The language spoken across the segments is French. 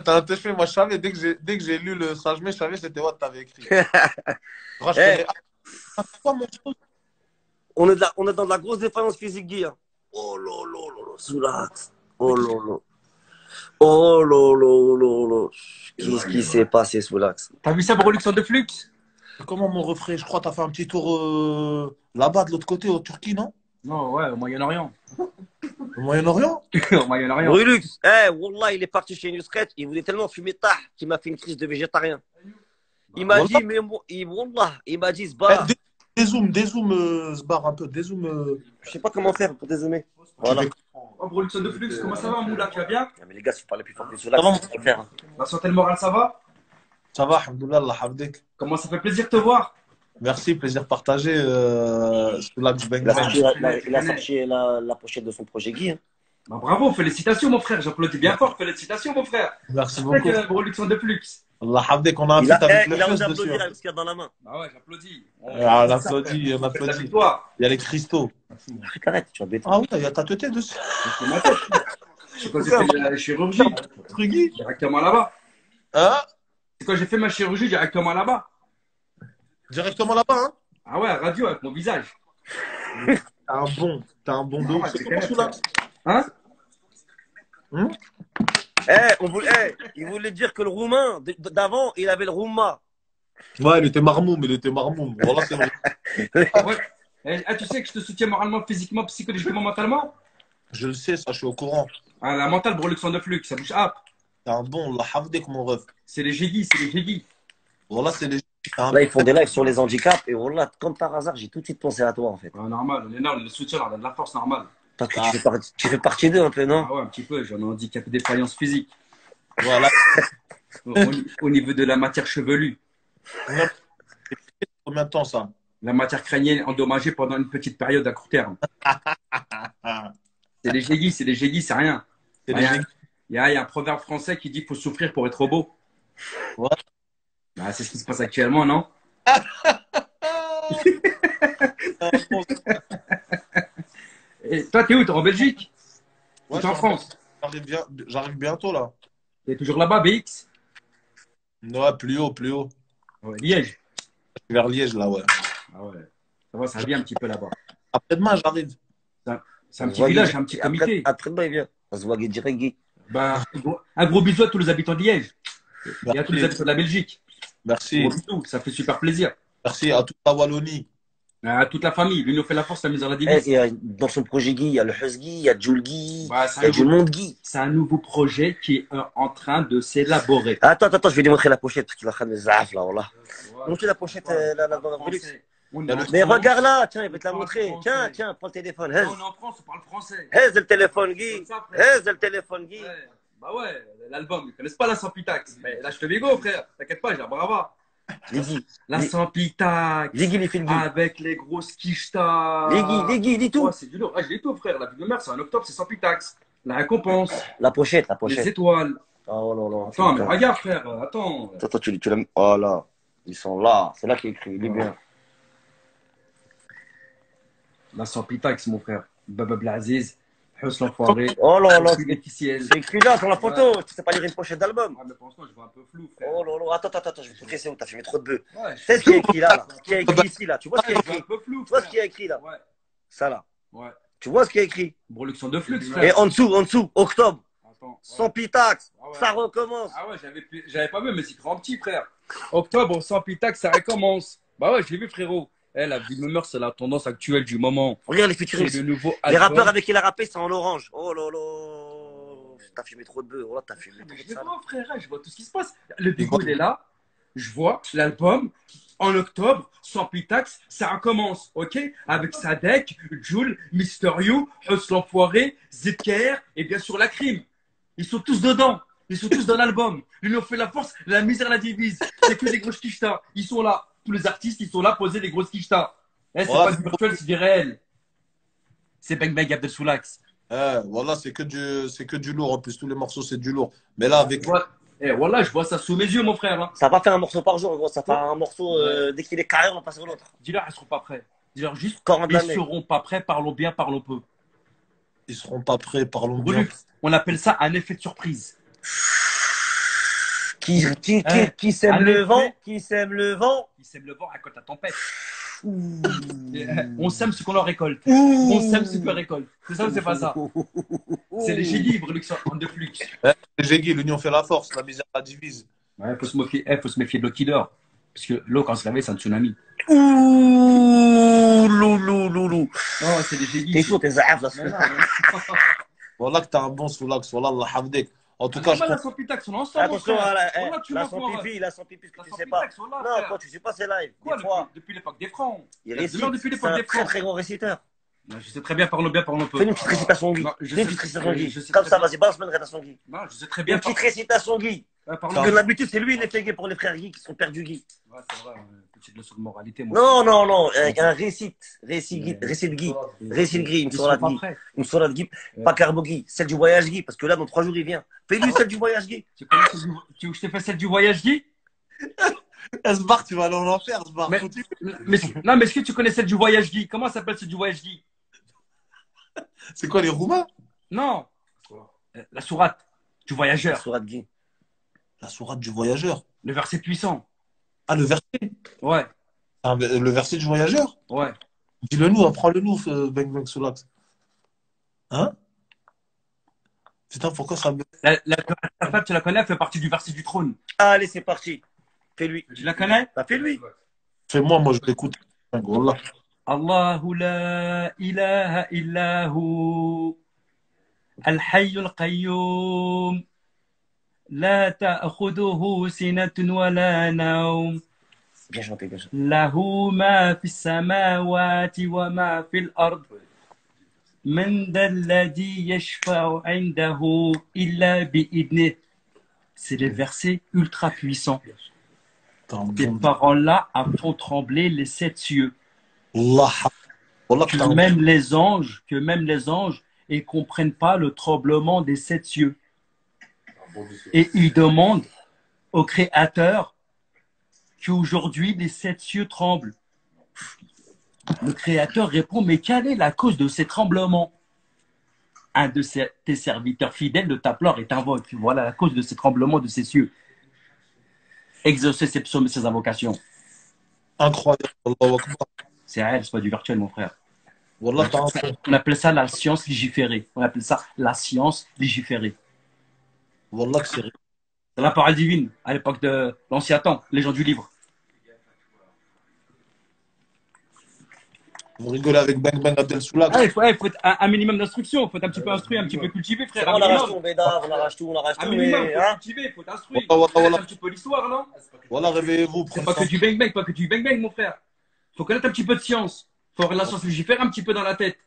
T'as un téché, moi je savais, dès que j'ai lu le Sajmé, je savais que c'était what t'avais écrit. Moi, je Eh, connais. Ah, c'est quoi, mon truc? on est dans de la grosse défaillance physique, Guy, hein. Oh là là là, Soulax. Oh Avec là là. Oh là là là là. Qu'est-ce qui s'est passé, Soulax? T'as vu ça, Broluxon de Flux? comment mon refrain? Je crois que t'as fait un petit tour là-bas, de l'autre côté, au Turquie, non? Non, ouais, au Moyen-Orient. Au Moyen-Orient? Au Moyen-Orient. Brulux, eh, Wallah, il est parti chez Nusret, il voulait tellement fumer tah qu'il m'a fait une crise de végétarien. Il m'a Wallah. dit, mais moi, Wallah, il m'a dit, Eh, Sbar, dézoom, Sbar, un peu, dézoom. je sais pas comment faire pour dézoomer. Tu Voilà. fais Oh, Broluxon de Flux, comment ça va, Moula? Tu vas bien? Ah, mais les gars, si vous parlez plus fort que ça Soulax, va, ça va le faire, hein. La santé et le moral, ça va? ça va, alhamdoulilah, Allah hafdik. Comment ça fait plaisir de te voir? Merci, plaisir partagé. Soulax Bang Il a Bang. sorti, il a sorti la pochette de son projet Guy, hein. Bah, bravo, félicitations, mon frère. J'applaudis bien fort. Félicitations, mon frère. Merci C'est beaucoup. que Broluxon de Flux. Allah hafdik, on a un Il feat a, avec eh, le il a fuzz osé dessus. applaudir Hein. avec ce qu'il y a dans la main. Bah ouais, j'applaudis. On applaudit, on Avec applaudit. toi. Il y a les cristaux. Arrête, tu vas bêter. Ah ouais, il y a ta tête dessus. C'est ma tête. C'est quand j'ai fait la chirurgie. Truggy. Directement là-bas. Hein? C'est quand j'ai fait ma chirurgie directement là-bas. Directement là-bas, hein? Ah ouais, radio avec mon visage. T'as un bon dos. Ah ouais, C'est c'est comment clair, Soulax? Hein? Il voulait dire que le roumain d'avant, il avait le rouma. Ouais, il était marmoum. Voilà, c'est vrai. Ah ouais. Tu sais que je te soutiens moralement, physiquement, psychologiquement, mentalement? Je le sais, ça, je suis au courant. Ah, la mentale Broluxon de Flux, ça bouge up. T'es un bon, la hafdik, mon ref. C'est les Jégis, c'est les Jégis. Voilà, c'est les. Là, ils font des lives sur les handicaps et voilà, comme par hasard, j'ai tout de suite pensé à toi en fait. Ouais, normal, on est là, on le soutient, on a de la force normale. Parce que tu fais partie d'eux un peu, non? Ah ouais, un petit peu, j'en ai un handicap défaillance physique. Voilà. Au niveau de la matière chevelue. Combien de temps, ça? La matière crânienne endommagée pendant une petite période à court terme. C'est les Jégis, c'est rien. C'est Il les y, a, Jégis. il y a un proverbe français qui dit qu'il faut souffrir pour être beau. Ouais. Bah, c'est ce qui se passe actuellement, non? Et toi, t'es où? T'es en Belgique? Ou Ouais, t'es en France? J'arrive bientôt, là. T'es toujours là-bas, BX? Ouais, plus haut, plus haut. Ouais, Liège. Vers Liège, là, ouais. Ah ouais. Ça va, ça vient un petit peu là-bas. Après-demain, j'arrive. C'est un petit village, un petit comité. Après-demain, il vient. On se voit direct, Guy. Bah, un gros bisou à tous les habitants de Liège et à tous les habitants de la Belgique. Merci. Gros bisou, ça fait super plaisir. Merci à toute la Wallonie. À toute la famille, l'union fait la force, la misère la Eh, divise. dans son projet Guy, il y a le Hus Guy, il y a Jules Guy, Bah, il y a du monde Guy. c'est un nouveau projet qui est en train de s'élaborer. Attends, je vais lui montrer la pochette parce qu'il va faire des zaf là, voilà. Montre la pochette là, dans la Brulux. Mais regarde là, tiens, il va te la montrer. Tiens, prends le téléphone. On est en France, on parle français. Hez le téléphone, Guy. Comme ça, frère. Hez le téléphone, Guy. Ouais. Bah ouais, l'album, ils connaissent pas la Sampitax. Mais là, je te bigo, frère. T'inquiète pas, j'ai un brava. Guy. La Sampitax. Dis Guy, les films Guy. Avec les grosses quichetas. Guy, dis tout. Ouais, c'est du lourd. Ah, je l'ai tout, frère. La vie de mère, c'est en octobre, c'est Sampitax. La récompense. La pochette. Les étoiles. Oh là là. Attends, mais regarde, frère. Attends. Attends, tu l'aimes. Oh là. Ils sont là. C'est là qu'il est écrit. Il est bien. La Sampitax, mon frère. Baba Blaziz. Hus l'enfoiré. Oh là là. Officiel. C'est écrit là sur la photo. Tu sais pas lire une pochette d'album. Ah, mais pour l'instant, je vois un peu flou, frère. Oh là là. Attends, je vais te montrer c'est où. T'as fumé trop de bœufs. Ouais, Tu sais ce qui est écrit là. Ce qui est écrit ici là. Tu vois ce qui est je vois un écrit. peu flou, Tu vois ce frère. qui est écrit là. Ouais, Ça là. ouais. Tu vois ce qui est écrit. Broluxon de flux, Et frère. en dessous, octobre. Attends. Sans pitax. Ah ouais. Ça recommence. Ah ouais, j'avais pas vu, mais c'est grand petit, frère. Octobre, sans Pitax, ça recommence. Bah ouais, j'ai vu, frérot. Eh, la vie de mœurs, c'est la tendance actuelle du moment. Regarde les C'est featuring. le nouveau Les album. rappeurs avec qui il a rappé, c'est en orange. Oh là là. T'as fumé trop de bœufs. Oh là, t'as fumé trop Je de les ça. vois, frère, je vois tout ce qui se passe. Le bigot, il est là. Je vois l'album. En octobre, sans Pitax, ça recommence, ok? Avec Sadek, Jules, Mister You, Hus l'enfoiré, Zidker et bien sûr la crime. Ils sont tous dedans. Ils sont tous dans l'album. L'union fait la force, la misère la divise. C'est que des grosses quichetas. Ils sont là. Tous les artistes, ils sont là, poser des grosses quichetas. Eh, c'est pas du virtuel, c'est du réel. C'est Bang Bang Abdel Soulax. Voilà, c'est que du lourd. En plus, tous les morceaux, c'est du lourd. Mais là, avec. Eh, voilà, je vois ça sous mes yeux, mon frère. Hein. Ça va pas faire un morceau par jour, gros. Ça fait un morceau, dès qu'il est carré, on passe sur l'autre. Dis-leur, ils seront pas prêts. Dis-leur juste, Encore de ils l'année. seront pas prêts, parlons bien, parlons peu. Ils seront pas prêts, parlons bien. Brulux, on appelle ça un effet de surprise. Qui sème le vent, qui sème le vent. Ils sèment le vent, récolte la tempête. Ouh. On sème ce qu'on leur récolte. Ouh. On sème ce qu'on récolte. C'est ça ou c'est pas ça? C'est les génies, en de flux. Les Gégui, l'union fait la force, la misère la divise. Ouais, faut se méfier de l'eau qui dort. Parce que l'eau, quand elle se réveille, c'est un tsunami. Ouh, loulou. Oh, c'est les génies. T'es chaud, t'es zaaf là. Voilà que t'as un bon soulax, voilà, Allah hamdik. En tout cas, je la Sampitax, on est ensemble. Attention, la Samppipi, que tu sais pas. Non, quand tu sais pas, c'est live. Quoi, Des fois, depuis l'époque des francs. il récite. Depuis C'est l'époque un des très francs. très grand réciteur. Je sais très bien, parlons bien, parlons peu. Fais une petite récitation, Guy. Non, Fais une petite récitation, Guy. je sais Comme très ça, bien. vas-y, balance une récitation, Guy. Non, je sais très bien. Une petite récitation, Guy. Parce Parlons que bien. d'habitude, c'est lui, il est fégué pour les frères Guy qui sont perdus, Guy. Ouais, c'est vrai, petite leçon de moralité. Moi. Non, un récite Guy, récite Guy, une sourate Guy, une sourate Guy, pas Carbo Guy, celle du voyage Guy, parce que là, dans 3 jours, il vient. Fais-lui celle du voyage Guy. Tu veux que je te fasse celle du voyage, Guy? Esbar, tu vas aller en enfer, Esbar. Non, mais est-ce que tu connais celle du voyage, Guy? Comment ça s'appelle celle du voyage, Guy? C'est quoi, les Roumains? Non. La sourate du voyageur. Sourate Guy. La sourate du voyageur. Le verset puissant. Ah, le verset? Ouais. Ah, le verset du voyageur? Ouais. Dis-le-nous, apprends-le-nous, Bang Bang Soulax. Hein? Putain, pourquoi ça me. La femme, tu la connais, elle fait partie du verset du trône. Allez, c'est parti. Fais-lui. Tu la connais? Bah, fais-lui. Fais-moi, moi je l'écoute. Wallah. Allahu la ilaha illahu al-hayy al-qayyum la ta'khuduhu sinatun wa la nawm Bien chanté, bien chanté. lahu ma fi samawati wa ma fi al-ard man dhal ladhi yashfa'u 'indahu illa bi'idnih. C'est les versets ultra puissants. Ces paroles-là font trembler les 7 cieux. Wallah. Wallah, Que même les anges, ils comprennent pas le tremblement des 7 cieux. Et ils demandent au Créateur qu'aujourd'hui les 7 cieux tremblent. Le Créateur répond, mais quelle est la cause de ces tremblements? Un de tes serviteurs fidèles de t'implore et t'invoque. Voilà la cause de ces tremblements de ces cieux. Exaucer ses psaumes et ses invocations. Incroyable. Allahu Akbar. C'est réel, c'est pas du virtuel, mon frère. Wallah, On appelle ça la science légiférée. On appelle ça la science légiférée. Wallah que c'est. C'est la parole divine à l'époque de l'ancien temps, les gens du livre. Vous rigolez avec Bang Bang Abdel Soulax. Ah, il faut être un minimum d'instruction. Il faut être un petit peu instruit, un petit peu cultivé, frère. On arrache tout, Bédard, on arrache tout. Un minimum, il faut être cultivé, il faut être instruit. Un petit peu l'histoire, non? Voilà, réveillez-vous. C'est pas que du bang bang, pas que du bang bang, mon frère. Il faut connaître un petit peu de science. Il faut avoir la science légifère un petit peu dans la tête.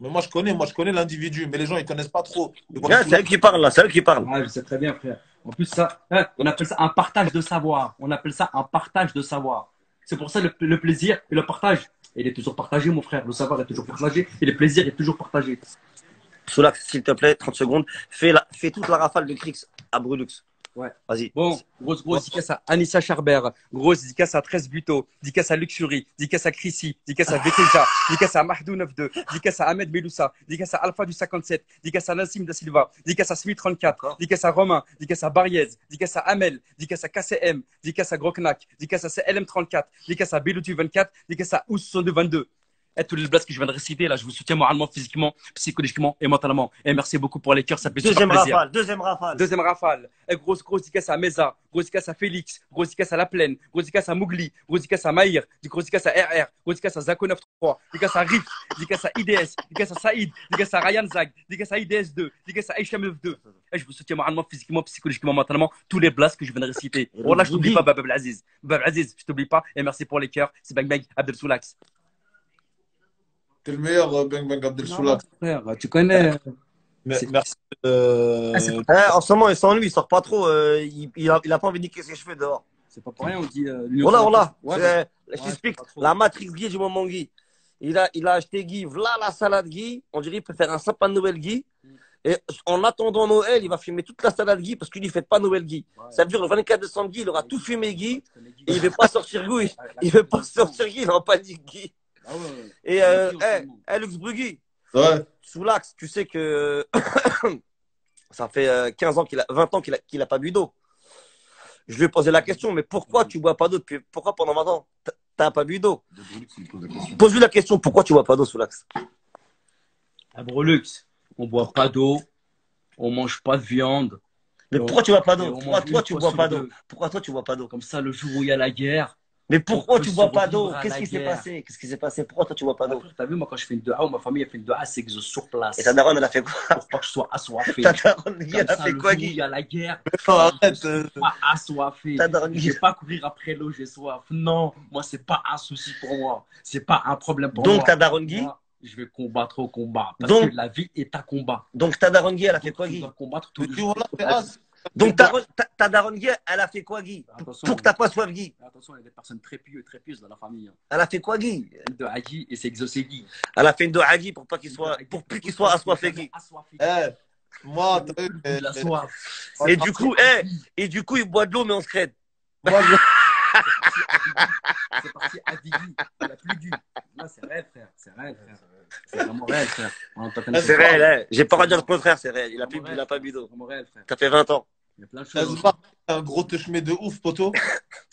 Mais moi je connais l'individu, mais les gens ils connaissent pas trop. C'est eux qui parlent là, c'est eux qui parlent. Ah, je sais très bien, frère. En plus, ça, on appelle ça un partage de savoir. On appelle ça un partage de savoir. C'est pour ça le plaisir et le partage. Il est toujours partagé, mon frère. Le savoir est toujours partagé et le plaisir est toujours partagé. Soulax, s'il te plaît, 30 secondes. Fais toute la rafale de Crix à Brulux. Ouais. Vas-y. Bon, grosse dédicace à Anissa Charber, grosse dédicace à 13 Buto, dédicace à Luxury, dédicace à Chrissy, dédicace à Veteja, dédicace à Mahdou 92, dédicace à Ahmed Meloussa, dédicace à Alpha du 57, dédicace à Nassim Da Silva, dédicace à Smith 34, dédicace à Romain, dédicace à Bariez, dédicace à Amel, dédicace à KCM, dédicace à Groknak, dédicace à CLM 34, dédicace à Beloutu 24, dédicace à Ous 22. Et tous les blagues que je viens de réciter, là, je vous soutiens moralement, physiquement, psychologiquement et mentalement. Et merci beaucoup pour les cœurs, ça fait super plaisir. Deuxième rafale. Deuxième rafale. Et grosse dédicace à Meza, grosse dédicace à Félix, grosse dédicace à La Plaine, grosse dédicace à Mougli, grosse dédicace à Maïr, grosse dédicace à RR, grosse dédicace à Zako 93, dédicace à Rif, dédicace à IDS, dédicace à Saïd, dédicace à Ryan Zag, dédicace à IDS2, dédicace à Hicham 92. Et je vous soutiens moralement, physiquement, psychologiquement, mentalement, tous les blagues que je viens de réciter. Oh là, je t'oublie pas, Bab Aziz. Bab Aziz, je t'oublie pas. Et merci pour les cœurs. C'est Bang Bang, Abdel Soulax. T'es le meilleur, Bang Bang Abdel Soulax. Frère, tu connais. Merci. En ce moment, sans lui, il sort pas trop. Il a pas envie de niquer ses cheveux dehors. C'est pas pour rien, on dit. Voilà. Ouais, Je t'explique. La matrice Guy du moment Guy. Il a acheté Guy, voilà la salade Guy. On dirait qu'il peut faire un sapin de Noël Guy. Et en attendant Noël, il va fumer toute la salade Guy parce qu'il ne fait pas Noël Guy. Ça veut dire le 24 décembre Guy, il aura tout fumé Guy. Et il ne veut pas sortir Guy. Il ne veut pas sortir Guy, il est en panique Guy. Ah ouais. Et Lux Brugui. Ouais. Soulax, tu sais que ça fait 15 ans 20 ans qu'il a pas bu d'eau. Je lui ai posé la question, mais pourquoi tu bois pas d'eau depuis... Pourquoi pendant 20 ans, t'as pas bu d'eau? Pose-lui la question, pourquoi tu bois pas d'eau, Soulax? À Brolux, on boit pas d'eau, on mange pas de viande. Mais pourquoi tu bois pas et d'eau? on Pourquoi mange toi, une tu fois bois sur pas deux. d'eau? Pourquoi toi, tu bois pas d'eau? Comme ça, le jour où il y a la guerre, Mais pourquoi on peut tu bois pas survivre d'eau? à Qu'est-ce la qui s'est guerre. passé? Qu'est-ce qui s'est passé? Pourquoi toi, tu bois pas d'eau? T'as vu, moi, quand je fais une dua, ou ma famille a fait une dua, c'est que je sur place. Et ta daronne, elle a fait quoi? Pour pas que je sois assoiffé. Ta daronne, Guy, Comme elle a ça, fait le quoi, jour où il Guy? y a la guerre, Non, arrête. je suis pas assoiffé. Ta daronne, Je Guy. vais pas courir après l'eau, j'ai soif. Non, moi, c'est pas un souci pour moi. C'est pas un problème pour Donc, moi. ta daronne, Guy? Moi, je vais combattre au combat. Parce Donc- que la vie est un combat. Donc, ta daronne, Guy, elle a fait Donc, quoi, tu Guy? dois combattre tous Mais les tu jours. vois, là, c'est as. Donc, ta daronne, Guy, elle a fait quoi, Guy? Attention, Pour que t'as pas soif, Guy. attention, il y a des personnes très pieuses dans la famille. Hein. Elle a fait quoi, Guy? De Hagi et c'est exaucé Guy. Elle a fait une doha, Guy, pour pas qu'il soit, pour plus qu'il soit assoiffé, Guy. Assoiffé. Eh, moi, t'as vu, De la soif. Et du coup, et du coup, il boit de l'eau, mais on se crête. moi, C'est parti à Diggy. Il a plus dû. Là, c'est réel, frère. C'est réel, frère. C'est vraiment réel, frère. C'est réel, hein. J'ai pas à dire le contraire, c'est réel. Il a pas bu d'eau. C'est vraiment réel, frère. Ça fait 20 ans. Il y a plein de t'as choses. vu, un gros touche-mais de ouf, poteau.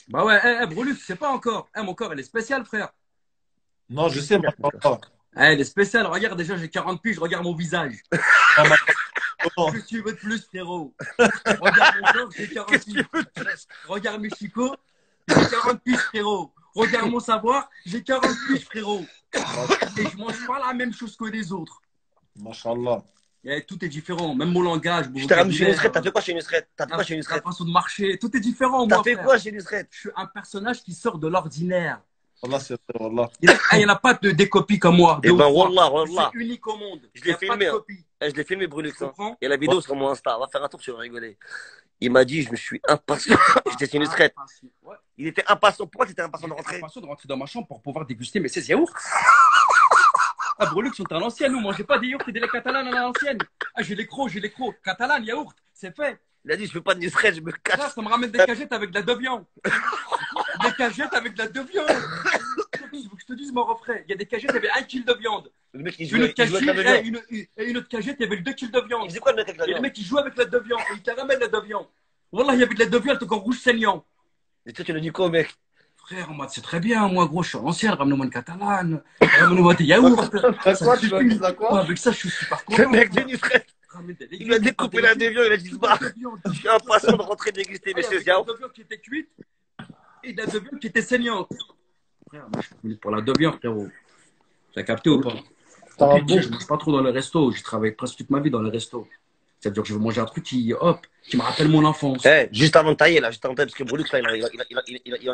Bah ouais, Brolux, tu sais pas encore. Mon corps, il est spécial, frère. Non, je sais, moi, pas. Il est spécial. Regarde, déjà, j'ai 40 piges. Regarde mon visage. Comment Qu'est-ce que tu veux de plus, frérot? Regarde mon corps, j'ai 40 Qu'est-ce que piges. tu veux de plus? Regarde mes chicots, j'ai 40 piges, frérot. Regarde mon savoir, j'ai 40 piges, frérot. Et je mange pas la même chose que les autres. Machallah. Tout est différent, même mon langage. Mon Je t'ai ramené chez vocabulaire, Nusret. T'as fait quoi chez Nusret? T'as fait quoi chez la Nusret? façon de marcher, tout est différent, T'as moi, fait frère. quoi chez Nusret? Je suis un personnage qui sort de l'ordinaire. Wallah, c'est vrai, wallah. Il n'y en a pas des copies comme moi. Eh deux ou ben, trois. wallah. C'est unique au monde. Je l'ai Il y a filmé, pas de hein. copie. Je l'ai filmé, Brulux. Tu Hein. comprends? Il y a la vidéo sur mon Insta. On va faire un tour, tu vas rigoler. Il m'a dit, je me suis impatient. J'étais chez Nusret. Ouais. Il était impatient. Pourquoi tu étais impatient de rentrer? Impatient de rentrer dans ma chambre pour pouvoir déguster mes 16 yaourts. Ah, Brolux, on est à l'ancienne, nous, mangeait pas des yaourts et des laits catalanes à l'ancienne. Ah, j'ai les crocs. Catalane, yaourt, c'est fait. Il a dit, je veux pas de Nusret, je me cache. Là, ça me ramène des cagettes avec de la deviande. Des cagettes avec de la deviande. Il faut que je te dise mon refrain. Il y a des cagettes, il y avait 1 kg de viande. Le mec, il Une jouait, autre il jouait avec la cagette, viande. une autre cagette, il y avait 2 kg de Il viande. faisait quoi, le mec, avec la Et le viande? mec, il joue avec la deviande. Et il te ramène la deviande. Wallah, il y avait de la deviande, encore rouge saignant. Et toi, tu l'as dit quoi, mec? Frère, moi, c'est très bien, moi, gros, je suis à l'ancienne, ramenez-moi une catalane, ramenez-moi des yaourts. T'as quoi, tu vas dire quoi? Avec ça, je suis super Le content. mec de Nusret. Ramène des légumes, Il a découpé la déviande, il a dit, se barre. Je suis impatient de rentrer déguster mes Il y avait 16 de la yaourts. deviande qui était cuite et de la deviande qui était saignante. Frère, moi, je suis venu pour la deviande, frérot. T'as capté ou pas? T'as un Et puis, bon. je mange pas trop dans le resto. J'ai travaillé presque toute ma vie dans le resto. C'est-à-dire que je veux manger un truc qui, hop, qui me rappelle mon enfance. Juste avant de tailler, là, juste avant de tailler, parce que Brulux, là,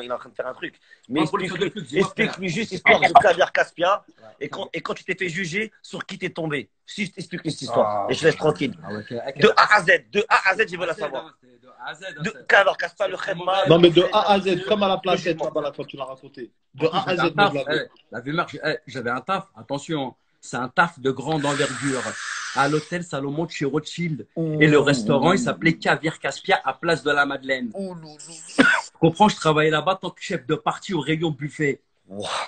il est en train de faire un truc. Mais Ah, Brulux, explique-lui juste l'histoire de Caviar Caspia. Et quand tu t'es fait juger, sur qui t'es tombé. Si je t'explique cette histoire. Ah. Et je te laisse tranquille. Ah ouais, De A à Z. De A à Z, je veux la savoir. De A à Z. De Caviar Caspia, le Khedma. Non, mais de A à Z, comme à la placette, là-bas, là, quand tu l'as raconté. De A à Z, J'avais un même taf, la Vumère, j'avais un taf, attention, c'est un taf de grande envergure. À l'hôtel Salomon de chez Rothschild. Et le restaurant, il s'appelait Caviar Caspia à Place de la Madeleine. Tu comprends, je travaillais là-bas en tant que chef de partie au rayon buffet.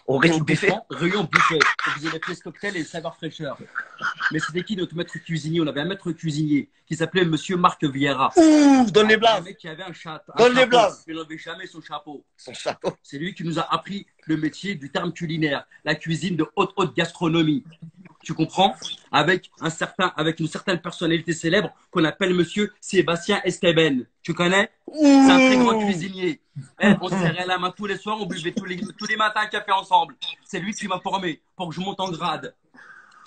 Au rayon buffet. Rayon buffet. On faisait les pièces cocktails et les saveurs fraîcheurs. Mais c'était qui notre maître cuisinier? On avait un maître cuisinier qui s'appelait Monsieur Marc Vieira. Ouh, donne les Un blagues. mec qui avait un chapeau. Donne les blagues. Il n'enlevait jamais son chapeau. Son chapeau. C'est lui qui nous a appris le métier du terme culinaire, la cuisine de haute gastronomie. Tu comprends? Avec une certaine personnalité célèbre qu'on appelle Monsieur Sébastien Esteban. Tu connais? C'est un très grand cuisinier. On se serrait la main tous les soirs, on buvait tous les matins un café ensemble. C'est lui qui m'a formé pour que je monte en grade.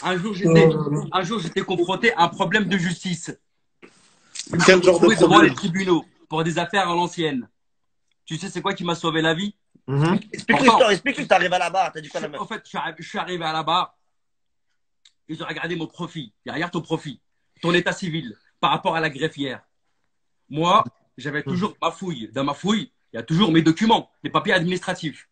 Un jour, j'étais confronté à un problème de justice. Quel genre de Devant problème? les tribunaux pour des affaires à l'ancienne. Tu sais, c'est quoi qui m'a sauvé la vie? Explique l'histoire, explique-lui, t'arrives à la barre, t'as dit quoi la meuf? En fait, je suis arrivé à la barre et j'ai regardé mon profil. Derrière ton profil, ton état civil par rapport à la greffière. Moi, j'avais toujours ma fouille. Dans ma fouille, il y a toujours mes documents, les papiers administratifs.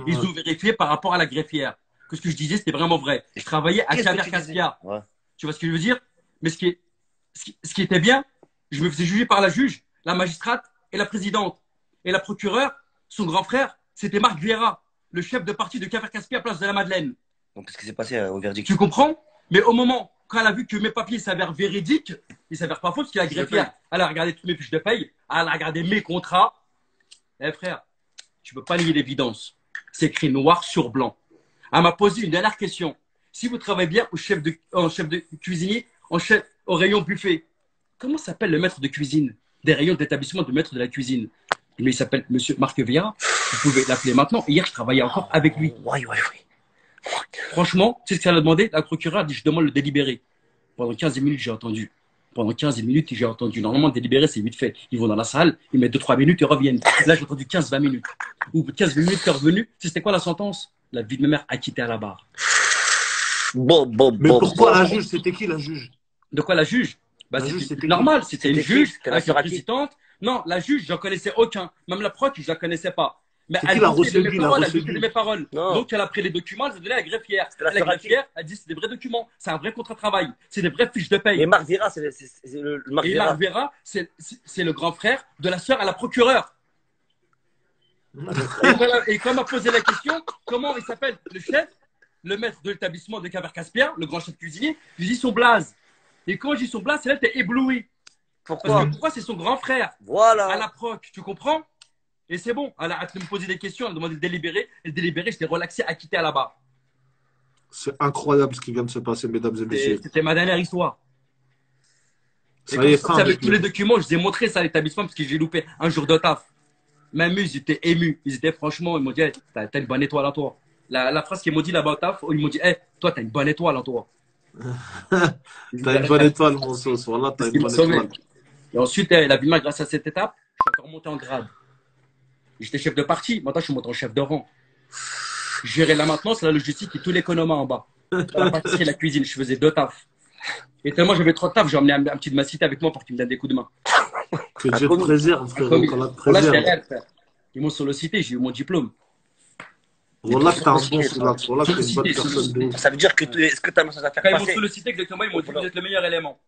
Ils ont vérifié par rapport à la greffière que ce que je disais, c'était vraiment vrai. Je travaillais à Qu'est-ce que Caviar tu Caspia. disais? Ouais. Tu vois ce que je veux dire? Mais ce qui était bien, je me faisais juger par la juge, la magistrate et la présidente. Et la procureure, son grand frère, c'était Marc Vieira, le chef de parti de Caviar Caspia à Place de la Madeleine. Donc, qu'est-ce qui s'est passé au verdict? Tu comprends? Mais au moment, quand elle a vu que mes papiers s'avèrent véridiques, ils s'avèrent pas faux, parce qu'il y a la greffière, elle a regardé toutes mes fiches de paye, elle a regardé mes contrats, Eh frère, tu peux pas nier l'évidence. C'est écrit noir sur blanc. Elle m'a posé une dernière question. Si vous travaillez bien en chef de cuisinier, au rayon buffet, comment s'appelle le maître de cuisine des rayons d'établissement de maître de la cuisine? Mais il s'appelle Monsieur Marc Vieira. Vous pouvez l'appeler maintenant. Hier, je travaillais encore avec lui. Oui. Franchement, tu sais ce qu'elle a demandé? La procureure a dit, je demande le délibéré. Pendant 15 minutes, j'ai entendu. Pendant 15 minutes, j'ai entendu. Normalement, le délibéré, c'est vite fait. Ils vont dans la salle, ils mettent 2-3 minutes, ils reviennent. Là, j'ai entendu 15-20 minutes. Ou 15 minutes, t'es revenu. C'était quoi la sentence? La vie de ma mère a quitté à la barre. Mais pourquoi la juge? C'était qui la juge? De quoi la juge? Bah, La juge, c'était c'était normal. C'était une C'était qui? juge C'était la avec une sœur à qui? présidente. Non, la juge, j'en connaissais aucun. Même la proc, je la connaissais pas. Mais C'est elle qui la doutait de mes Rossegui, la paroles, elle Rossegui? doutait de mes paroles. Non. Donc, elle a pris les documents, elle les a donnés à la greffière. C'était la La sœur à qui? greffière, elle dit c'est des vrais documents, c'est un vrai contrat de travail, c'est des vraies fiches de paye. Mais Marc Vera, c'est le Marc Et Vera. Marc Vera, c'est le grand frère de la sœur à la procureure. Et quand elle m'a posé la question, comment il s'appelle le chef, le maître de l'établissement de Caver-Caspien, le grand chef cuisinier, je lui dis son blaze. Et quand je dis son blaze, elle était éblouie. Parce Pourquoi? que pourquoi c'est son grand frère à Voilà. la proc, tu comprends? Et c'est bon, elle a hâte de me poser des questions, elle a demandé de délibérer. Et le délibéré, j'étais relaxé à quitter à la barre. C'est incroyable ce qui vient de se passer, mesdames et messieurs. C'était ma dernière histoire. Et Ça quand y je est, suis fin sorti avec avec tous les documents, je les ai montrés ça à l'établissement parce que j'ai loupé un jour de taf. Même eux, ils étaient émus. Ils étaient franchement, ils m'ont dit, hey, t'as une bonne étoile en toi. La phrase qu'ils m'ont dit là-bas au taf, ils m'ont dit, hey, toi, t'as une bonne étoile en toi. T'as une bonne étoile, mon sauce. Voilà, t'as Ils une m'ont bonne sauvé. étoile. Et ensuite, la vie grâce à cette étape, je suis encore monté en grade. J'étais chef de parti, maintenant je suis monté en chef de rang. Je gérais la maintenance, la logistique et tout l'économat en bas. Dans la pâtisserie et la cuisine, je faisais 2 tafs. Et tellement j'avais 3 tafs, j'ai emmené un petit de ma cité avec moi pour qu'il me donne des coups de main. Que Dieu te préserve, frérot. Comme Qu'Allah te là, j'étais préserve. réel, frère. Ils m'ont sollicité, j'ai eu mon diplôme. Voilà que t'as un bon soulax. Voilà que t'es une bonne personne de ouf. Ça veut dire que est-ce que tu as un message à faire Quand ils m'ont passer? sollicité exactement, ils m'ont dit vous êtes le meilleur élément.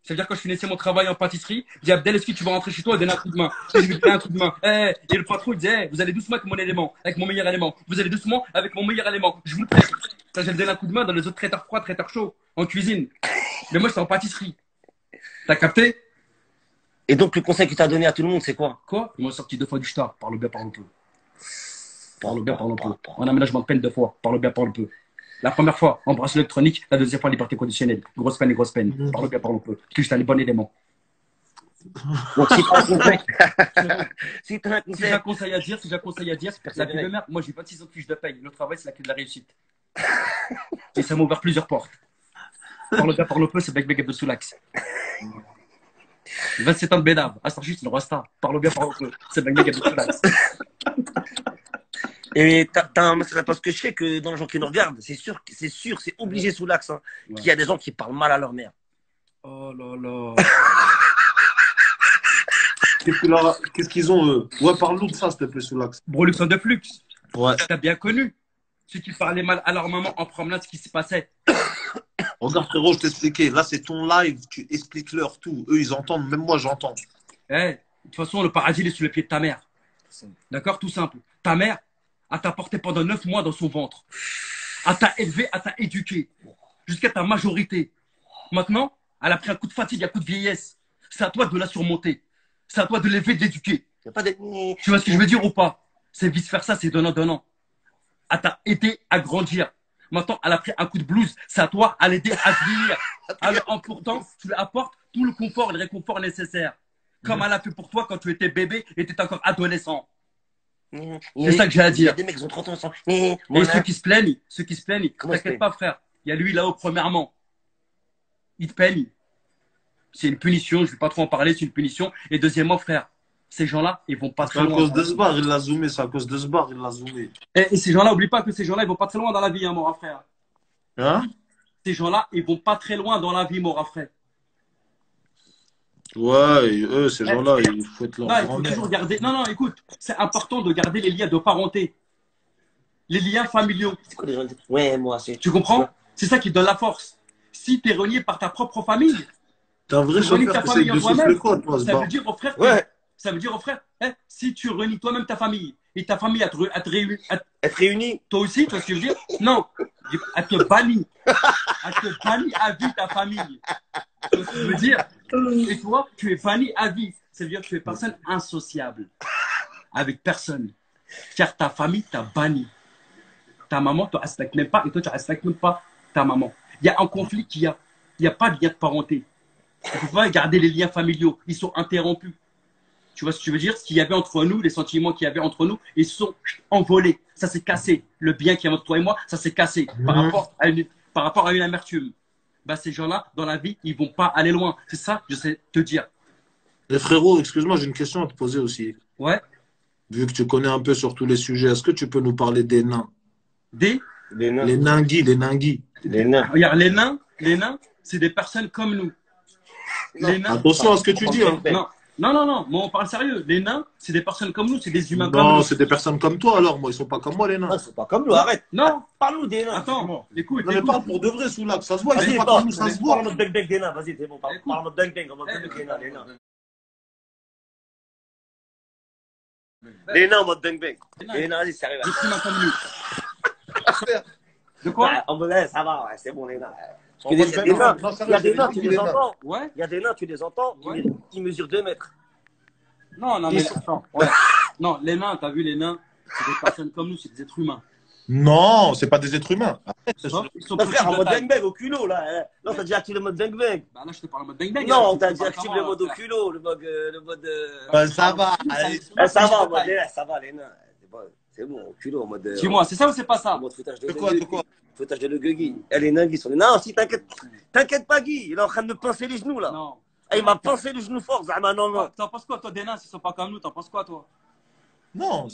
Ça veut dire quand je finissais mon travail en pâtisserie, je dis Abdel, est-ce que tu vas rentrer chez toi et donner un coup de main? Je lui donne un coup de main. Et le patron il disait vous allez doucement avec mon élément, avec mon meilleur élément. Vous allez doucement avec mon meilleur élément. Je vous le prête. Ça, je lui donne un coup de main dans les autres traiteurs froids, traiteurs chauds, en cuisine. Mais moi, j'étais en pâtisserie. T'as capté? Et donc, le conseil que tu as donné à tout le monde, c'est quoi? Quoi? Ils m'ont sorti 2 fois du star. Parle bien, parle peu. Parle bien, parle peu. En aménagement de peine 2 fois. Parle bien, parle peu. La première fois, en bracelet électronique. La deuxième fois, liberté conditionnelle. Grosse peine et grosse peine. Parle bien, parle peu. Parce que j'étais les bons éléments. Donc, si tu as un conseil, si tu as un Si j'ai conseil, un conseil à dire, la vie de mère, moi j'ai 26 ans de fiche de paye. Le travail, c'est la clé de la réussite. Et ça m'a ouvert plusieurs portes. Parle bien, parle peu, c'est Bec Bec de Soulax. 27 ans de bédave. Ah, c'est juste une rasta. Parle bien, parle peu, c'est Bec Bec de Soulax. et t'as un message, parce que je sais que dans les gens qui nous regardent, c'est sûr, c'est obligé sous l'axe, hein, qu'il y a des gens qui parlent mal à leur mère. Oh là là. Qu'est-ce qu'ils ont, eux? Ouais, parle-nous de ça, s'il te plaît, soulax. Broluxon de Flux. Ouais. T'as bien connu. Ceux qui parlaient mal à leur maman en promenade, ce qui se passait. Regarde, frérot, je t'expliquais. Là, c'est ton live. Tu expliques-leur tout. Eux, ils entendent. Même moi, j'entends. De toute façon, le paradis, il est sous les pieds de ta mère. D'accord? Tout simple. Ta mère, elle t'a porté pendant 9 mois dans son ventre. Elle t'a élevé, elle t'a éduqué. Jusqu'à ta majorité. Maintenant, elle a pris un coup de fatigue, un coup de vieillesse. C'est à toi de la surmonter. C'est à toi de l'élever, de l'éduquer. Y a pas de... Tu vois ce que je veux dire ou pas? C'est vice-versa, c'est donnant-donnant. Elle t'a aidé à grandir. Maintenant, elle a pris un coup de blues. C'est à toi à l'aider à vieillir. Alors, en pourtant, tu lui apportes tout le confort et le réconfort nécessaire. Comme elle a fait pour toi quand tu étais bébé et tu étais encore adolescent. C'est ça que j'ai à Il y a dire. des mecs qui ont 30 ans ensemble. Et ceux qui se plaignent, Comment ils se t'inquiète pas, frère. Il y a lui là-haut, premièrement. Il te plaigne. C'est une punition, je ne vais pas trop en parler, c'est une punition. Et deuxièmement, frère, ces gens-là, ils vont pas C'est très à loin. cause de ce bar, il l'a zoomé. C'est à cause de ce bar, il l'a zoomé. Et ces gens-là, oublie pas que ces gens-là, ils vont pas très loin dans la vie, hein, mon raf, frère. Hein? Ces gens-là, ils vont pas très loin dans la vie, mon raf, frère. Ouais, et eux, ces gens-là, il faut être leur Non, il faut grand-mère. toujours garder. Non, écoute, c'est important de garder les liens de parenté, les liens familiaux. C'est quoi les gens qui disent ouais, moi, c'est. Tu comprends? C'est ça qui donne la force. Si tu es renié par ta propre famille, T'es un vrai tu renies ta chauffeur qui famille essaye en de souffler toi-même. quoi, toi, ce Ça bar? veut dire au frère, Ouais, ça veut dire au frère, si tu renies toi-même ta famille et ta famille à te réunir, être réunis. toi aussi, tu vois ce que je veux dire? Non, elle te bannit. Elle te bannit à vie ta famille. Tu vois ce que je veux dire? Et toi, tu es banni à vie. Ça veut dire que tu es personne insociable. avec personne. Frère, ta famille t'a banni. Ta maman te respecte même pas et toi, tu respectes même pas ta maman. Il y a un conflit qu'il y a. Il n'y a pas de lien de parenté. Tu ne peux pas garder les liens familiaux. Ils sont interrompus. Tu vois ce que je veux dire? Ce qu'il y avait entre nous, les sentiments qu'il y avait entre nous, ils sont envolés. Ça s'est cassé. Le bien qu'il y a entre toi et moi, ça s'est cassé par rapport à une amertume. Bah, ces gens-là, dans la vie, ils vont pas aller loin. C'est ça que je sais te dire. Et frérot, excuse-moi, j'ai une question à te poser aussi. Ouais. Vu que tu connais un peu sur tous les sujets, est-ce que tu peux nous parler des nains? Des, Les nains. Les ninguis, les ninguis. Les nains. regarde, les nains, c'est des personnes comme nous. Les nains, Attention à ce que tu dis. Hein. non, moi on parle sérieux. Les nains, c'est des personnes comme nous, c'est des humains comme Non, nous. c'est des personnes comme toi alors. Moi, ils sont pas comme moi, les nains. Non, c'est pas comme nous, arrête. Non, Parle-nous des nains. attends, écoute, Non, mais parle pour de vrai, Soulak. Ça se voit, ils Vas-y, sont pas parle, comme nous, ça se parle voit. en mode bang-bang des nains. Vas-y, c'est bon. Parle Écoute. en mode bang-bang. En mode bang-bang des nains, les nains. Les nains en mode bang-bang. Les nains, vas-y, c'est arrivé. des humains comme nous. De quoi? Ouais, en mode, ouais, ça va, ouais, c'est bon, les nains. En mode Il y a des nains, non, il y a des nains, tu sérieux, les entends. Ouais. Il y a des nains, tu les entends. Ouais. Ils mesurent 2 mètres. Non, mais attends. Ouais. Non, les nains, t'as vu, les nains, c'est des personnes comme nous, c'est des êtres humains. Non, c'est pas des êtres humains. Tu vois? Ils sont Non, petits frère, en de mode taille. bang-bang au culot, là. Là, t'as déjà activé le mode bang-bang. Bah là, je te parle en mode bang bang. Non, là, t'as tu déjà parles activé comment, le mode au frère? culot, le mode. Ça va. Allez. Ça va, en mode, ça va, les nains. C'est bon, au culot, en mode. Dis-moi, c'est ça ou c'est pas ça? En mode foutage De quoi, de quoi? Foutage de le Guy. Elle est nains, Guy. Non, si, t'inquiète pas, Guy. Il est en train de me pincer les genoux, là. Non. Ah, il m'a pincé les genoux fort, Zama, non. T'en penses quoi, toi, des nains, s'ils sont pas comme nous, t'en penses quoi, toi? Non,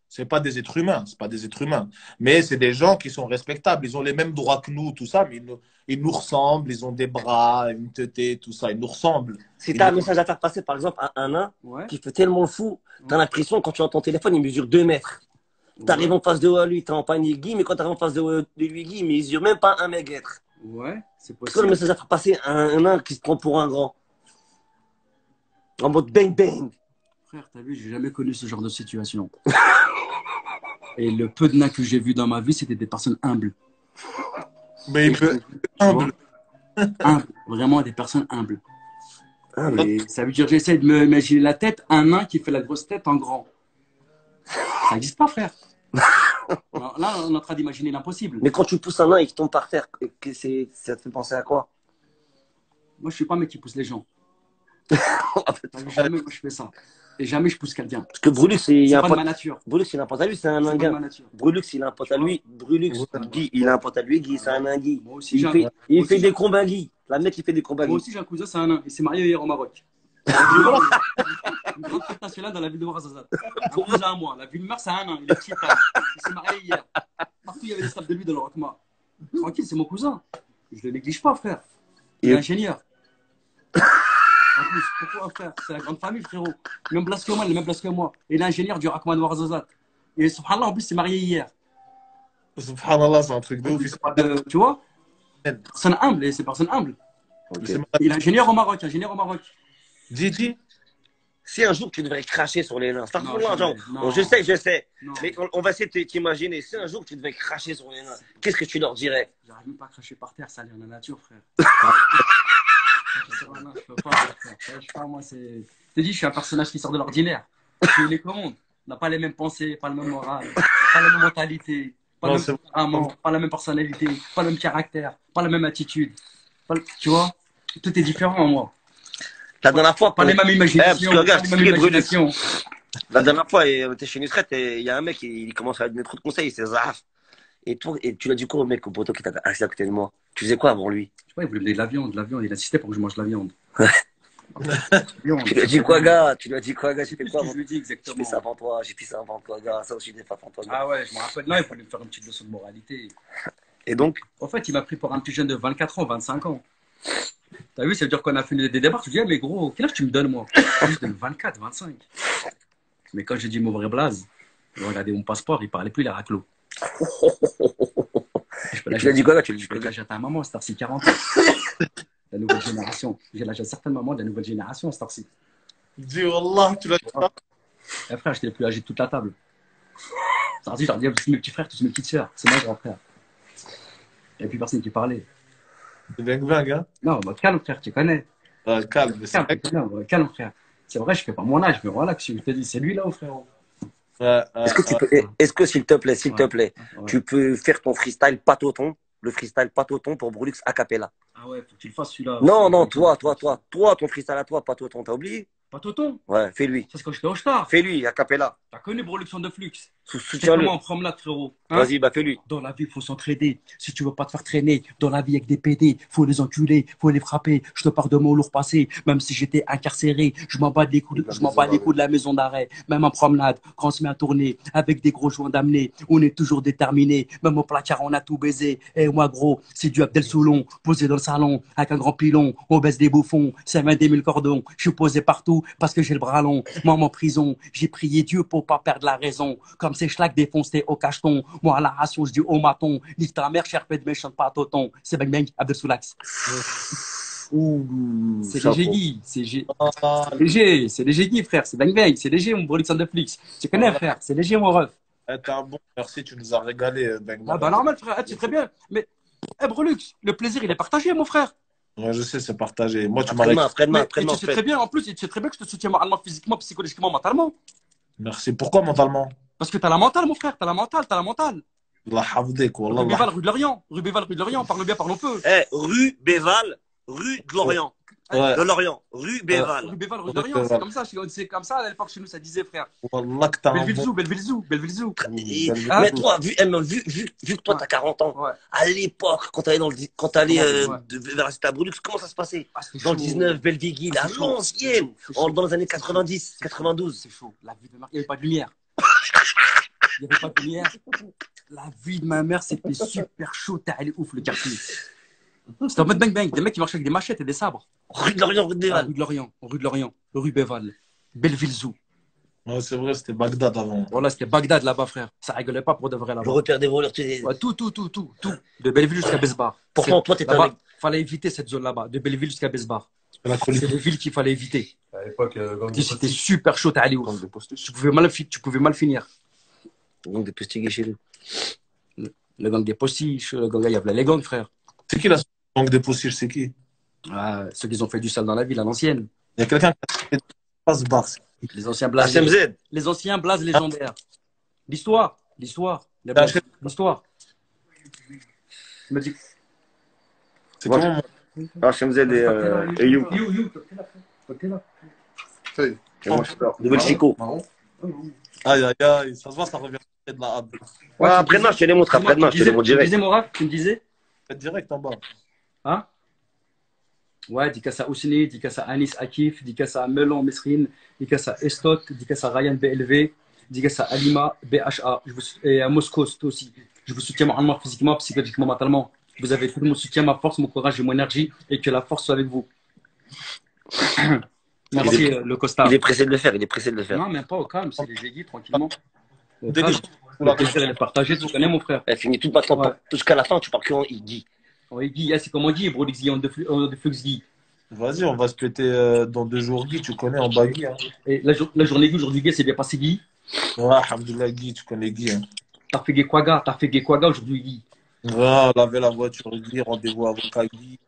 c'est pas des êtres humains, c'est pas des êtres humains. Mais c'est des gens qui sont respectables. Ils ont les mêmes droits que nous, tout ça, mais ils nous ressemblent. Ils ont des bras, une tête, tout ça. Ils nous ressemblent. Si t'as un message à faire passer, par exemple, à un nain Ouais. qui fait tellement fou, t'as l'impression, quand tu as ton téléphone, il mesure 2 mètres. T'arrives en face de lui, t'as en panier Guy, mais quand t'arrives en face de lui, Guy, il mesure même pas 1 mètre. Ouais, c'est C'est quoi le possible. message à faire passer à un nain qui se prend pour un grand? En mode bang bang. Frère, t'as vu, j'ai jamais connu ce genre de situation. Et le peu de nains que j'ai vu dans ma vie, c'était des personnes humbles. Mais il peut humble. Humbles, vraiment des personnes humbles. Ah, mais... Et ça veut dire, j'essaie de me imaginer la tête, un nain qui fait la grosse tête en grand. Ça n'existe pas, frère. Alors là, on est en train d'imaginer l'impossible. mais quand tu pousses un nain et qu'il tombe par terre, ça te fait penser à quoi? Moi, je suis pas un mec qui pousse les gens. T'as vu, jamais moi, je fais ça. Et jamais je pousse quelqu'un. Parce que Brulux, il y C'est a un pas de pote. ma nature. Brulux, il a un pote à lui, c'est un C'est pas de ma nain. nature. Brulux, il a un pote à lui. Brulux, Guy, il a un pote à lui. Guy, c'est un nain Guy. Moi aussi, Il j'ai fait des combats Guy. La mec, il fait des combats moi Guy. aussi, j'ai un cousin, c'est un nain. Il s'est marié hier au Maroc. Une grande fête nationale dans la ville de Ouarzazate. Un cousin à moi. La ville mère, c'est un nain. Il est petit. Il s'est marié hier. Partout, il y avait des staples de lui dans le Rockma. Tranquille, c'est mon cousin. Je le néglige pas, frère. Il est ingénieur. En plus, pourquoi, frère? C'est la grande famille, frérot. Même place que moi, le même place que moi. Il est ingénieur du Rockma de Ouarzazate. Et subhanallah, en plus, il s'est marié hier. Subhanallah, c'est un truc de ouf. Ils sont pas des- Tu vois? Personne humble, et c'est personne humble. Ok. Il est ingénieur au Maroc, ingénieur au Maroc. Gigi, Si un jour tu devrais cracher sur les nains, Non, Astaghfirullah, jamais. genre, Non. bon, je sais, Non. mais on va essayer de t'imaginer. Si un jour tu devais cracher sur les nains, qu'est-ce que tu leur dirais? J'arrive même pas à cracher par terre, ça a l'air de la nature, frère. Je peux pas, frère. Je sais pas, moi, c'est. Je te dis, je suis un personnage qui sort de l'ordinaire. Je les commande. On n'a pas les mêmes pensées, pas le même moral, pas la même mentalité, pas Non, le c'est même tempérament, pas la même personnalité, pas le même caractère, pas la même attitude. Tu vois? Tout est différent en moi. La dernière fois, Pas les mêmes imaginations. parce que regarde, pas les mêmes c'est Brulux. imaginations. La dernière fois, on était chez Nusret et il y a un mec, il commence à donner trop de conseils, c'est Zahaf. Et tu l'as dit quoi au mec, au poteau qui t'a assis à côté de moi? Tu faisais quoi avant lui? Je sais pas, il voulait me donner de la viande, Il insistait pour que je mange de la viande. Tu lui as dit quoi, gars? J'ai fait quoi Qu'est-ce avant? que je lui dis J'ai exactement? fait ça avant toi, j'ai fait ça avant toi, gars. Ça aussi, des fois avant toi, gars. Ah ouais, je me rappelle. Non, il voulait me faire une petite leçon de moralité. Et donc, En fait, il m'a pris pour un petit jeune de 24 ans, 25 ans. T'as vu, ça veut dire qu'on a fait des débats. Je lui dis, ah, mais gros, quel âge tu me donnes, moi? Je lui donne 24, 25. Mais quand j'ai dit mon vrai blaze, il regardait mon passeport, il parlait plus les raclos. Je peux et tu lui as dit quoi, là? Tu lui as dit Je peux quoi? l'âge à ta maman, c'est ci 40 ans. La nouvelle génération. J'ai l'âge à certaines mamans de la nouvelle génération, c'est ci. dis Wallah, tu l'as dit pas. Eh frère, j'étais le plus âgé de toute la table. Ça je leur dis, tous mes petits frères, tous mes petites sœurs. C'est moi, grand frère. Il n'y a plus personne qui parlait. C'est bang bang, hein. Non, bah, calme, frère, tu connais. Calme, mais c'est Calme, vrai. calme, calme, frère. C'est vrai, je fais pas mon âge, mais voilà, que je te dis, c'est lui là, oh, frérot. Est-ce que s'il te Ouais, plaît, ouais. tu peux faire ton freestyle patoton, le freestyle patoton pour Brulux a cappella? Ah ouais, faut que tu le fasses celui-là. Non, non, toi, ton freestyle à toi, patoton, t'as oublié? Pas Toton. Ouais, fais-lui. Ça, c'est quand j'étais au star. Fais-lui, a cappella. T'as connu Production de Flux. C'est Soutiens-le. comment en promenade, frérot? Hein? Vas-y, bah fais-lui. Dans la vie, il faut s'entraider. Si tu veux pas te faire traîner, dans la vie avec des PD, faut les enculer, faut les frapper. Je te parle de mon lourd passé, même si j'étais incarcéré, je m'en bats les coups, je m'en bats les coups de la maison d'arrêt. Même en promenade, quand on se met à tourner, avec des gros joints d'amener, on est toujours déterminé. Même au placard, on a tout baisé. Et moi, gros, c'est du Abdel Soulon, posé dans le salon, avec un grand pilon, on baisse des bouffons, ça m'a des mille cordons. Je suis posé partout parce que j'ai le bras long. Moi, en prison, j'ai prié Dieu pour pas perdre la raison. Comme ces schlags défoncés au cacheton. Moi, à la ration, je dis au maton. Nique ta mère, cher pète méchant pas toton. C'est bang bang, Abdel Soulax. Ouh, C'est chapeau. léger, Guy. Ah, C'est léger, Guy, frère. C'est bang bang. C'est léger, mon Brolic Netflix. Tu connais, frère. C'est léger, mon ref. t'es un bon. Merci, tu nous as régalé, Bang Ah, Bang. bah, normal, frère. Ah, tu sais très bien. Mais, Brolux, le plaisir, il est partagé, mon frère. Ouais, je sais, c'est partagé. Moi, tu m'as Après-demain, régalé. Mais, et après-demain, tu sais très bien, en plus, et tu sais très bien que je te soutiens moralement, physiquement, psychologiquement, mentalement. Merci. Pourquoi mentalement? Parce que t'as la mentale, mon frère. T'as la mentale, t'as la mentale. Allah hafdek, wallah, Rue Allah Béval, rue de Lorient. Rue Béval, rue de Lorient. Parle bien, parle peu. Rue Béval, rue de Lorient. Ouais. De Lorient, rue Béval. Rue Béval, rue de Ouais, Lorient. Béval. C'est comme ça, à l'époque, chez nous, ça disait, frère. Wallah que t'as un Bellevilles-Zou, bon. Bellevilles-Zou, Bellevilles-Zou. Et- Hein? mais toi, vu que toi, t'as 40 ans, Ouais. à l'époque, quand t'allais quand t'allais Ouais. vers la cité à Brulux, comment ça se passait? Ah, c'était Dans le chaud. 19, Belleville, à C'est chaud. l'ancienne, C'est chaud. dans les années 90, 92. C'est chaud. La vie de ma mère, il n'y avait pas de lumière. Il n'y avait pas de lumière. La vie de ma mère, c'était super chaud. T'es allé ouf, le quartier. C'était en mode bang bang. Des mecs qui marchaient avec des machettes et des sabres. Rue de Lorient, rue de Ah, Béval. rue de Lorient, rue de Lorient, rue Béval, Bellevilles-Zou. Ouais, c'est vrai, c'était Bagdad avant. Voilà, c'était Bagdad là-bas, frère. Ça rigolait pas pour de vrai Le là-bas. repère des voleurs, tu sais. Ouais, tout. De Belleville jusqu'à Besbar. Pourtant, toi, t'étais un Là-bas, mec. fallait éviter cette zone là-bas. De Belleville jusqu'à Besbar. C'est la C'est politique. les villes qu'il fallait éviter. À l'époque, C'était super chaud, t'es allé ouf. Tu pouvais mal finir. Donc, des postigues chez nous. Le gang des postiches, le gang, il y avait les gangs, frère. C'est qui la banque des postiches? C'est qui? Ah, ceux qui ont fait du sale dans la ville, à l'ancienne. Il y a quelqu'un qui a fait passe bar. Les anciens blazes. HMZ. Les anciens blazes légendaires. L'histoire. L'histoire. Les Ah, blazes. L'histoire. Il m'a dit. C'est Ouais. comment? HMZ et You. T'es là. Feuille. Et moi, je suis là. De Belchico. Marron. Aïe, aïe, aïe. Ça se voit, ça revient de la hâte. Ouais, après-demain, je te les montre. Après-demain, je te les montre Tu me direct. disais, mon rap, tu me disais. Faites direct en bas. Hein? Ouais, dédicace à Ousni, dédicace à Anis Akif, dédicace à Melon Mesrine, dédicace à Estok, dédicace à Ryan BLV, dédicace à Alima BHA et à Moscou aussi. Je vous soutiens moralement, physiquement, psychologiquement, mentalement. Vous avez tout mon soutien, ma force, mon courage et mon énergie et que la force soit avec vous. Merci, le costard. Il est pressé de le faire, il est pressé de le faire. Non, même pas au calme, c'est les jégis, tranquillement. Au Dès calme. que- Le plaisir, il est partagé, tu connais, mon frère. Elle finit tout maintenant, Ouais. jusqu'à la fin, tu parles que en Iggy. Oui, Guy, c'est comme on dit, bro, Guy, on de flux Guy. Vas-y, on va se péter dans 2 jours, Guy. Tu connais en bas, Guy. Hein. Et la journée Guy, aujourd'hui, Guy, c'est bien passé, Guy. Ouais, alhamdoulilah, Guy. Tu connais Guy. Hein. T'as fait Guy Kwaga aujourd'hui, Guy. Ouais, laver la voiture, Guy. Rendez-vous avocat, Guy.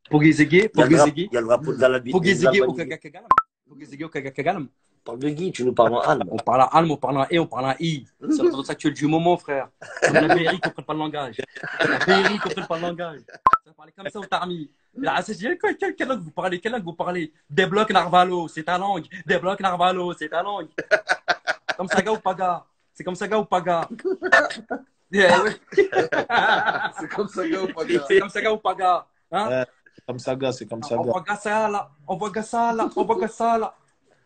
Pogezege, Il y a le Pogezege, il y a le drapeau de l'Albanie. Pogezege au Kagakagalam. Pogezege au Kagakagalam. Parle de Guy, tu nous parles en Albe. On parle à Alm, on parle en E, on parle en I. C'est la tendance actuelle du moment, frère. Comme la BRI ne comprend pas le langage. La BRI ne comprend pas le langage. Ça parlait comme ça au Tarmi. Là, c'est quelle langue vous parlez? Quelle langue vous parlez? Des blocs Narvalo, c'est ta langue. Des blocs Narvalo, c'est ta langue. Comme ça, gars ou paga. C'est comme ça, gars ou paga. Yeah, ouais. C'est comme ça, gars, ou pas, gars? C'est comme ça, gars ou paga. Hein? C'est comme ça, gars. C'est comme ça, On gars. voit Gassala, on voit Gassala, on voit Gassala.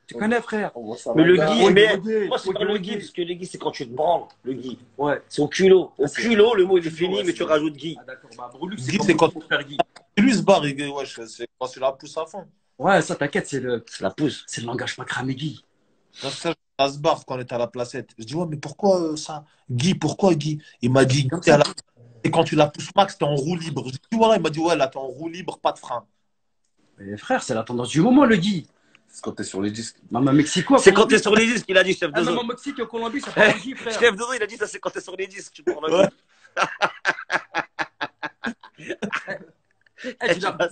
Tu connais, frère? On voit ça, Mais le gars. Guy, Ouais, mais ouais, moi, c'est pas ouais, le ouais. Guy, parce que le Guy, c'est quand tu te branles, le Guy. Ouais. C'est au culot. Au c'est- culot, le mot il est fini, Ouais, mais tu c'est- rajoutes Guy. Ah, d'accord. Bah, Brulux, Guy, c'est c'est comme quand- pour faire Guy. Lui, se barre, ouais, c'est quand tu la pousses à fond. Ouais, ça, t'inquiète, C'est la pousse. c'est le langage macramé Guy. Ça se barre quand on est à la placette. Je dis, ouais, mais pourquoi ça? Guy, pourquoi Guy? Il m'a dit, Comme t'es ça. à la... Et quand tu la pousses max, t'es en roue libre. Je dis, voilà, il m'a dit, ouais, là, t'es en roue libre, pas de frein. Mais frère, c'est la tendance du moment, le Guy. C'est quand t'es sur les disques. Même à Mexico, C'est quand t'es sur les disques, il a dit, chef de Même zone. au Mexique et au Colombie, ça parle en Guy, frère. Chef de zone, il a dit ça, c'est quand t'es sur les disques, tu parles en Ouais. Guy.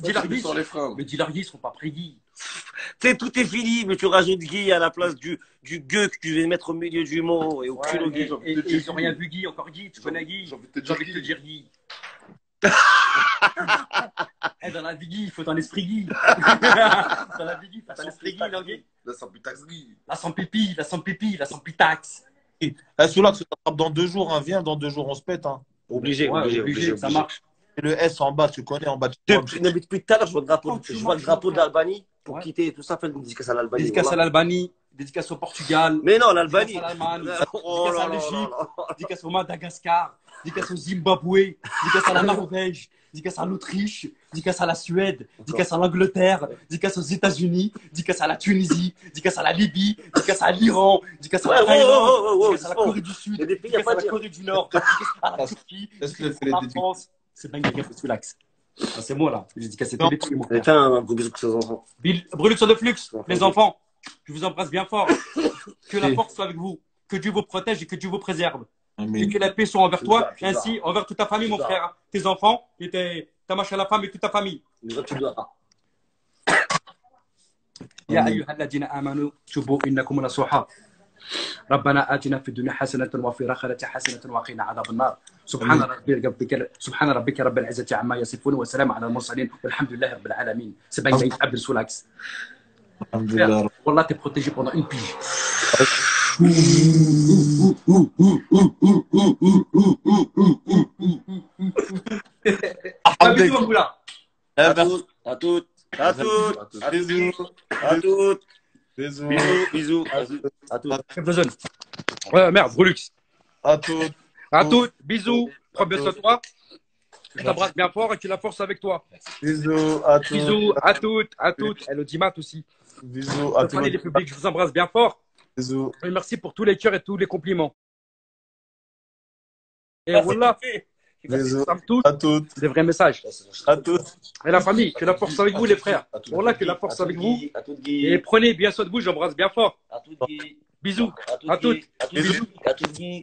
Dis-leur sur les freins. mais dis-leur ils seront pas prêts, Guy. Tu sais, tout est fini, mais tu rajoutes Guy à la place du gueux que tu vais mettre au milieu du mot et au cul au Guy. Et ils ont rien vu, Guy. Encore Guy, tu connais Guy. J'ai envie de te J'ai envie de te dire. dire Guy. Dans la vie, Guy, il faut un esprit Guy. Dans la vie, Guy, il faut un esprit Guy, non, Guy. Là, c'est un putax Guy. La sans pipi, la sans pipi, la sans pitax. Eh, celui-là, ça t'attrape dans 2 jours. Hein. Viens, dans 2 jours, on se pète. Hein. Obligé, Ouais, obligé. ça marche. Et le S en bas, tu connais, en bas. Depuis tout à l'heure, je vois le drapeau de l'Albanie pour Ouais. quitter tout ça, faire une dédicace à l'Albanie. Dédicace à l'Albanie, dédicace au Portugal. Mais non, l'Albanie. Dédicace à l'Allemagne, Oh dédicace là à là l'Égypte, là là. dédicace au Madagascar, dédicace au Zimbabwe, dédicace à la Norvège, dédicace à l'Autriche, dédicace à la Suède, dédicace à l'Angleterre, dédicace aux États-Unis, dédicace à la Tunisie, dédicace à la Libye, dédicace à l'Iran, dédice à la Ouais, Thaïlande, ouais, dédicace à la Corée du Sud, Il y a des pays, dédicace y a à pas la de- Corée du Nord, dédicace à la Turquie, Laisse-le dédicace faire les à la dédicaces. France. C'est bien gagné, faut l'axe. C'est moi là, j'ai dédicacé tous Non. les pays, mon Et frère. tiens, un gros bisou pour ses enfants. Brûlure sur le flux, les enfants, je vous embrasse bien fort. Que la force soit avec vous, que Dieu vous protège et que Dieu vous préserve. Et Amen. que la paix soit envers toi, Tu dois. ainsi envers toute ta famille, mon frère, tes enfants, et ta machin la femme et toute ta famille. Tu dois. يا أيها الذين آمنوا توبوا إنكم نصوحا ربنا آتنا في الدنيا حسنة وفي الآخرة حسنة وقنا عذاب النار سبحان ربك رب العزة عما يصفون وسلام على المرسلين والحمد لله رب العالمين c'est bien Abdel Soulax. Alhamdulillah. Wallah, t'es protégé pendant une pige. Un bisou, Moula. À toutes, à toutes, à toutes, À tous. Bisous. à toutes. Bisous. Bisous, à toutes. Ouais, merde, Brulux. À toutes. À toutes, bisous. Prends bien soin de toi. Je t'embrasse bien fort et que la force avec toi. Bisous. À toutes. Bisous à toutes. Et le Dimat aussi. Bisous. À Prenez les tous. publics, je vous embrasse bien fort. Bisous. Et merci pour tous les cœurs et tous les compliments. Et voilà, Bisous. ça me touche. À toutes. Des vrais messages. À toutes. Et la famille, que la force avec vous, les frères. Voilà, que la force avec vous. À toutes, Et Guy. prenez bien soin de vous, j'embrasse bien fort. À toutes, Guy. Bisous. À À toutes. À toutes, Guy. À toutes, Guy.